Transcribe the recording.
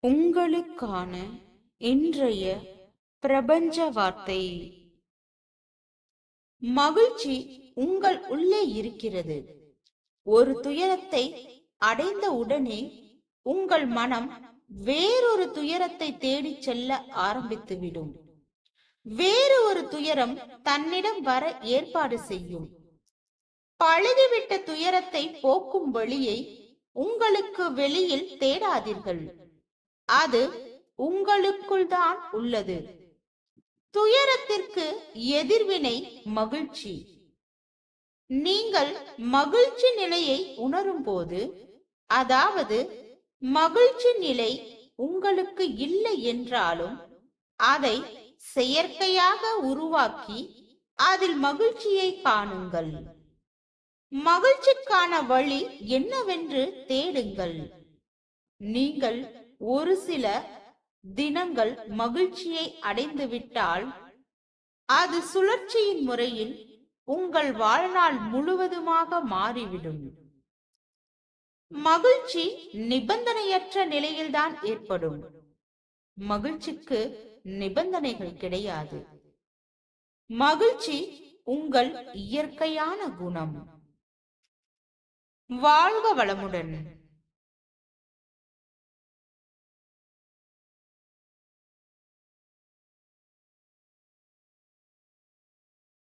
உங்களுக்கான இன்றைய பிரபஞ்ச வார்த்தை. மகிழ்ச்சி உங்கள் உள்ளே இருக்கிறது. ஒரு துயரத்தை அடைந்த உடனே உங்கள் மனம் வேறொரு துயரத்தை தேடிச் செல்ல ஆரம்பித்துவிடும். வேறு ஒரு துயரம் தன்னிடம் வர ஏற்பாடு செய்யும். பழகிவிட்ட துயரத்தை போக்கும் வழியை உங்களுக்கு வெளியில் தேடாதீர்கள். அது உங்களுக்குள் தான் உள்ளது. துயரத்திற்கு எதிர்வினை மகிழ்ச்சி. நீங்கள் மகிழ்ச்சி நிலையை உணரும் போது, அதாவது மகிழ்ச்சி நிலை உங்களுக்கு இல்லை என்றாலும் அதை செயற்கையாக உருவாக்கி அதில் மகிழ்ச்சியை காணுங்கள். மகிழ்ச்சிக்கான வழி என்னவென்று தேடுங்கள். நீங்கள் ஒரு சில தினங்கள் மகிழ்ச்சியை அடைந்துவிட்டால் அது சுழற்சியின் முறையில் உங்கள் வாழ்நாள் முழுவதுமாக மாறிவிடும். மகிழ்ச்சி நிபந்தனையற்ற நிலையில்தான் ஏற்படும். மகிழ்ச்சிக்கு நிபந்தனைகள் கிடையாது. மகிழ்ச்சி உங்கள் இயற்கையான குணம். வாழ்க வளமுடன்.